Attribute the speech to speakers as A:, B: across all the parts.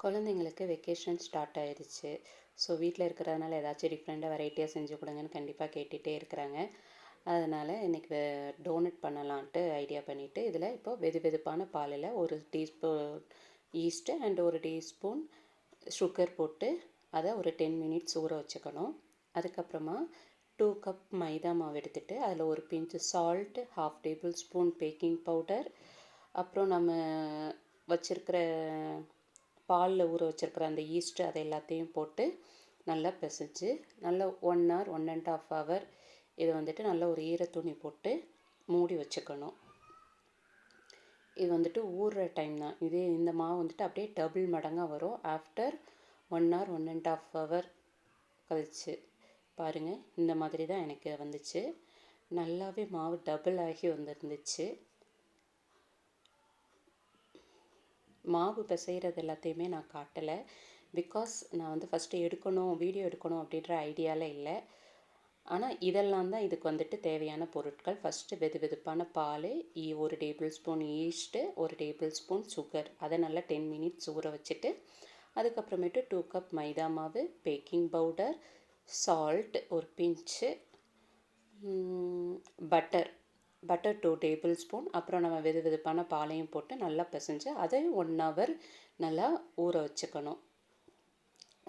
A: குழந்தைங்களுக்கு vacation start ஆயிடுச்சு. So வீட்டில் இருக்கிறதுனால ஏதாச்சும் டிஃப்ரெண்ட்டாக வெரைட்டியாக செஞ்சு கொடுங்கன்னு கண்டிப்பாக கேட்டுகிட்டே இருக்கிறாங்க. அதனால் இன்றைக்கி டோனட் பண்ணலான்ட்டு ஐடியா பண்ணிவிட்டு இதில் இப்போ வெதுவெதுப்பான பாலில் ஒரு டீஸ்பூன் ஈஸ்ட்டு அண்ட் ஒரு டீஸ்பூன் சுகர் போட்டு அதை ஒரு 10 மினிட்ஸ் ஊற வச்சுக்கணும். அதுக்கப்புறமா 2 கப் மைதா மாவு எடுத்துகிட்டு அதில் ஒரு பிஞ்சு salt, 1/2 table spoon baking powder, அப்புறம் நம்ம வச்சுருக்கிற பாலில் ஊற வச்சுருக்கிற அந்த ஈஸ்ட்டு அதை எல்லாத்தையும் போட்டு நல்லா பிசைஞ்சு நல்லா 1 hour 1.5 hour இதை வந்துட்டு நல்லா ஒரு ஈரத்துணி போட்டு மூடி வச்சுக்கணும். இது வந்துட்டு ஊறுற டைம் தான். இந்த மாவு வந்துட்டு அப்படியே டபுள் மடங்காக வரும் ஆஃப்டர் 1 hour 1.5 hour கழிச்சு. பாருங்கள், இந்த மாதிரி தான் எனக்கு வந்துச்சு. நல்லாவே மாவு டபுள் ஆகி வந்துருந்துச்சு. மாவு பிசைகிறது எல்லாத்தையுமே நான் காட்டலை. பிகாஸ் நான் வந்து ஃபஸ்ட்டு வீடியோ எடுக்கணும் அப்படின்ற ஐடியாவில் இல்லை. ஆனால் இதெல்லாம் தான் இதுக்கு வந்துட்டு தேவையான பொருட்கள். ஃபஸ்ட்டு வெதுவெதுப்பான பால், 1 table spoon yeast, 1 table spoon sugar, அதை நல்லா 10 மினிட்ஸ் ஊற வச்சுட்டு அதுக்கப்புறமேட்டு 2 கப் மைதா மாவு, பேக்கிங் பவுடர், சால்ட் ஒரு பிஞ்சு, பட்டர் 2 டேபிள் ஸ்பூன், அப்புறம் நம்ம வெதுவெதுப்பான பாலையும் போட்டு நல்லா பிசைஞ்சு அதையும் 1 hour நல்லா ஊற வச்சுக்கணும்.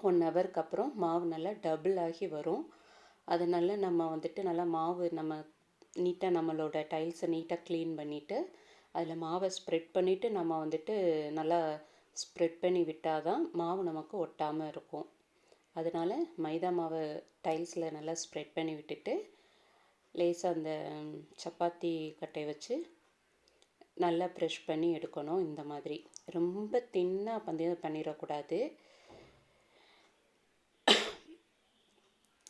A: 1 hourக்கு அப்புறம் மாவு நல்லா டபுள் ஆகி வரும். அது நல்லா நம்ம வந்துட்டு நல்லா மாவு நம்ம நீட்டாக நம்மளோட டைல்ஸை நீட்டாக க்ளீன் பண்ணிவிட்டு அதில் மாவை ஸ்ப்ரெட் பண்ணிவிட்டு நம்ம வந்துட்டு நல்லா ஸ்ப்ரெட் பண்ணி விட்டால் தான் மாவு நமக்கு ஒட்டாமல் இருக்கும். அதனால் மைதா மாவை டைல்ஸில் நல்லா ஸ்ப்ரெட் பண்ணி விட்டுட்டு லேசாக அந்த சப்பாத்தி கட்டை வச்சு நல்லா ப்ரெஷ் பண்ணி எடுக்கணும். இந்த மாதிரி ரொம்ப தின்னாக பண்ணிடக்கூடாது.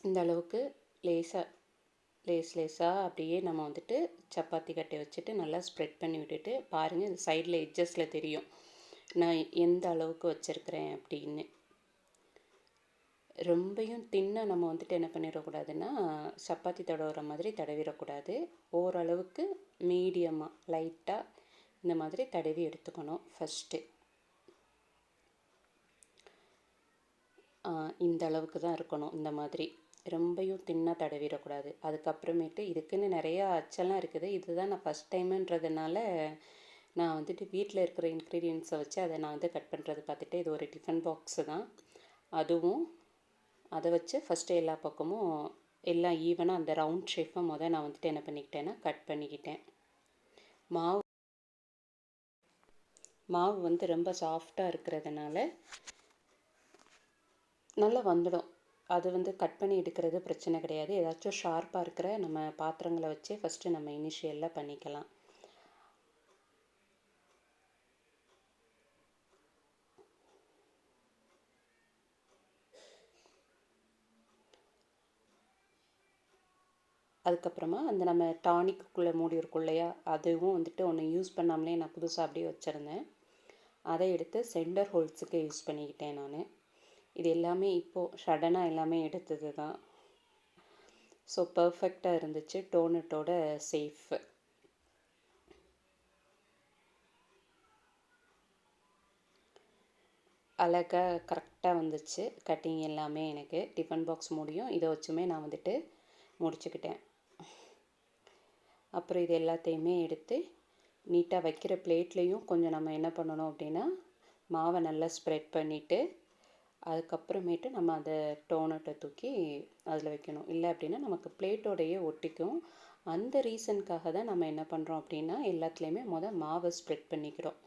A: இந்த அளவுக்கு லேஸாக அப்படியே நம்ம வந்துட்டு சப்பாத்தி கட்டை வச்சுட்டு நல்லா ஸ்ப்ரெட் பண்ணி விட்டுட்டு பாருங்கள், இது சைடில் எட்ஜஸில் தெரியும் நான் எந்த அளவுக்கு வச்சுருக்கிறேன் அப்படின்னு. ரொம்பையும் தின்னாக நம்ம வந்துட்டு என்ன பண்ணிடக்கூடாதுன்னா சப்பாத்தி தடவுற மாதிரி தடவிடக்கூடாது. ஓரளவுக்கு மீடியமாக லைட்டாக இந்த மாதிரி தடவி எடுத்துக்கணும். ஃபஸ்ட்டு இந்த அளவுக்கு தான் இருக்கணும். இந்த மாதிரி ரொம்பையும் தின்னாக தடவிடக்கூடாது. அதுக்கப்புறமேட்டு இதுக்குன்னு நிறையா அச்செல்லாம் இருக்குது. இதுதான் நான் ஃபஸ்ட் டைமுன்றதுனால நான் வந்துட்டு வீட்டில் இருக்கிற இன்க்ரீடியன்ஸை வச்சு அதை நான் வந்து கட் பண்ணுறது பார்த்துட்டு இது ஒரு டிஃபன் பாக்ஸு தான். அதுவும் அதை வச்சு ஃபஸ்ட்டு எல்லா பக்கமும் எல்லாம் ஈவனாக அந்த ரவுண்ட் ஷேப்பை நான் வந்துட்டு என்ன பண்ணிக்கிட்டேன்னா கட் பண்ணிக்கிட்டேன். மாவு வந்து ரொம்ப சாஃப்டாக இருக்கிறதுனால நல்லா வந்துடும். அது வந்து கட் பண்ணி எடுக்கிறது பிரச்சனை கிடையாது. ஏதாச்சும் ஷார்ப்பாக இருக்கிற நம்ம பாத்திரங்களை வச்சு ஃபஸ்ட்டு நம்ம இனிஷியலில் பண்ணிக்கலாம். அதுக்கப்புறமா அந்த நம்ம டானிக்குள்ளே மூடி இருக்கும் இல்லையா, அதுவும் வந்துட்டு ஒன்று யூஸ் பண்ணாமலே நான் புதுசாக அப்படியே வச்சுருந்தேன். அதை எடுத்து சென்டர் ஹோல்ஸுக்கு யூஸ் பண்ணிக்கிட்டேன் நான். இது எல்லாமே இப்போது சடனாக எல்லாமே எடுத்தது தான். ஸோ பர்ஃபெக்டாக இருந்துச்சு. டோனட்டோட சேஃப். அழகாக கரெக்டாக வந்துச்சு கட்டிங் எல்லாமே. எனக்கு டிஃபன் பாக்ஸ் மூடியும் இதை வச்சுமே நான் வந்துட்டு முடிச்சுக்கிட்டேன். அப்புறம் இது எல்லாத்தையுமே எடுத்து நீட்டாக வைக்கிற பிளேட்லேயும் கொஞ்சம் நம்ம என்ன பண்ணணும் அப்படின்னா மாவை நல்லா ஸ்ப்ரெட் பண்ணிவிட்டு அதுக்கப்புறமேட்டு நம்ம அந்த டோனட்டை தூக்கி அதில் வைக்கணும். இல்லை அப்படின்னா நமக்கு பிளேட்டோடையே ஒட்டிக்கும். அந்த ரீசனுக்காக தான் நம்ம என்ன பண்ணுறோம் அப்படின்னா எல்லாத்துலேயுமே மாவை ஸ்ப்ரெட் பண்ணிக்கிறோம்.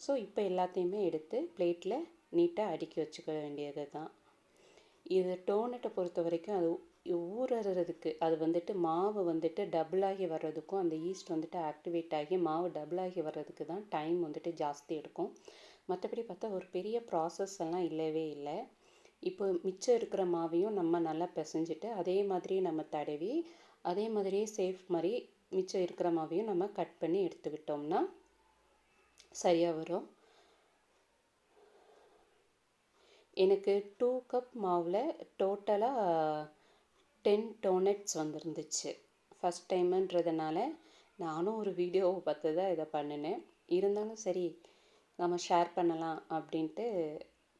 A: ஸோ இப்போ எல்லாத்தையுமே எடுத்து பிளேட்டில் நீட்டாக அடுக்கி வச்சுக்க வேண்டியது தான். இது டோனட்டை பொறுத்த வரைக்கும் அது ஊறுறதுக்கு அது வந்துட்டு மாவு வந்துட்டு டபுளாகி வர்றதுக்கும் அந்த ஈஸ்ட் வந்துட்டு ஆக்டிவேட் ஆகி மாவு டபுளாகி வர்றதுக்கு தான் டைம் வந்துட்டு ஜாஸ்தி எடுக்கும். மற்றபடி பார்த்தா ஒரு பெரிய ப்ராசஸ் எல்லாம் இல்லவே இல்லை. இப்போ மிச்சம் இருக்கிற மாவையும் நம்ம நல்லா பிசைஞ்சிட்டு அதே மாதிரி நம்ம தடவி அதே மாதிரியே சேஃப் மாதிரி மிச்சம் இருக்கிற மாவையும் நம்ம கட் பண்ணி எடுத்துக்கிட்டோம்னா சரியாக வரும். எனக்கு 2 கப் மாவில் டோட்டலாக 10 டோனட்ஸ் வந்துருந்துச்சு. ஃபஸ்ட் டைமுன்றதுனால நானும் ஒரு வீடியோவை பார்த்து தான் இதை பண்ணினேன். இருந்தாலும் சரி நம்ம ஷேர் பண்ணலாம் அப்படின்ட்டு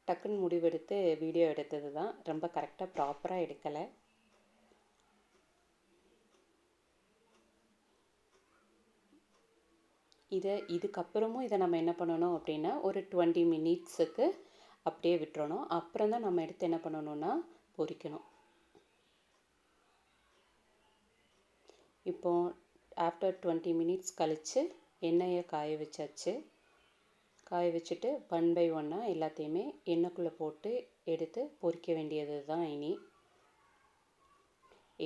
A: டக்குன்னு முடிவெடுத்து வீடியோ எடுத்தது தான். ரொம்ப கரெக்டாக ப்ராப்பராக எடுக்கலை. இதுக்கப்புறமும் இதை நம்ம என்ன பண்ணணும் அப்படின்னா ஒரு 20 மினிட்ஸுக்கு அப்படியே விட்டுறணும். அப்புறம் தான் நம்ம எடுத்து என்ன பண்ணணும்னா பொரிக்கணும். இப்போ ஆஃப்டர் 20 மினிட்ஸ் கழித்து எண்ணெயை காய வச்சாச்சு. காய வச்சுட்டு 1 பை 1 எல்லாத்தையுமே எண்ணெய்க்குள்ளே போட்டு எடுத்து பொரிக்க வேண்டியது தான். இனி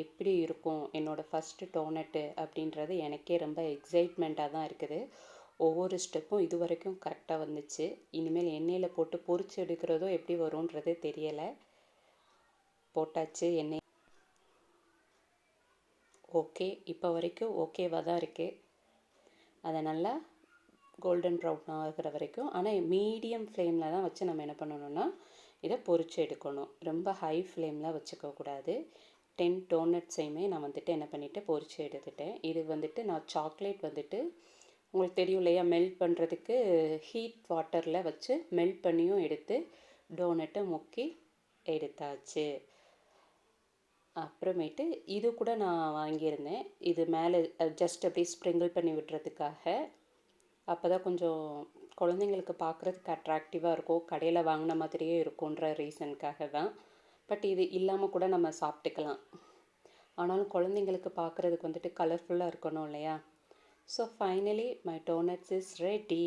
A: எப்படி இருக்கும் என்னோடய ஃபஸ்ட்டு டோனட்டு அப்படின்றது எனக்கே ரொம்ப எக்ஸைட்மெண்ட்டாக தான் இருக்குது. ஒவ்வொரு ஸ்டெப்பும் இது வரைக்கும் கரெக்டாக வந்துச்சு. இனிமேல் எண்ணெயில் போட்டு பொரிச்சு எடுக்கிறதோ எப்படி வரும்ன்றது தெரியலை. போட்டாச்சு எண்ணெய். ஓகே, இப்போ வரைக்கும் ஓகேவாக தான் இருக்குது. அதை நல்லா கோல்டன் ப்ரௌன் ஆகிற வரைக்கும், ஆனால் மீடியம் ஃப்ளேமில் தான் வச்சு நம்ம என்ன பண்ணணும்னா இதை பொரிச்சு எடுக்கணும். ரொம்ப ஹை ஃப்ளேமில் வச்சுக்கக்கூடாது. 10 டோனட்ஸையுமே நான் வந்துட்டு என்ன பண்ணிவிட்டு பொரிச்சு எடுத்துட்டேன். இது வந்துட்டு நான் சாக்லேட் வந்துட்டு உங்களுக்கு தெரியும் இல்லையா, மெல்ட் பண்ணுறதுக்கு ஹீட் வாட்டரில் வச்சு மெல்ட் பண்ணியும் எடுத்து டோனட்டை முக்கி எடுத்தாச்சு. அப்புறமேட்டு இது கூட நான் வாங்கியிருந்தேன். இது மேலே ஜஸ்ட் அப்படியே ஸ்ப்ரிங்கிள் பண்ணி விடுறதுக்காக. அப்போ தான் கொஞ்சம் குழந்தைங்களுக்கு பார்க்குறதுக்கு அட்ராக்டிவாக இருக்கும், கடையில் வாங்கின மாதிரியே இருக்குன்ற ரீசனுக்காக தான். பட் இது இல்லாமல் கூட நம்ம சாப்பிட்டுக்கலாம். ஆனாலும் குழந்தைங்களுக்கு பார்க்குறதுக்கு வந்துட்டு கலர்ஃபுல்லாக இருக்கணும் இல்லையா. So finally my doughnuts is ready.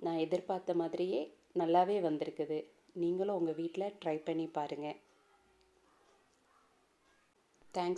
A: நான் எதிர்பார்த்த மாதிரியே நல்லாவே வந்திருக்குது. நீங்களும் உங்கள் வீட்டில் ட்ரை பண்ணி பாருங்கள். தேங்க்ஸ்.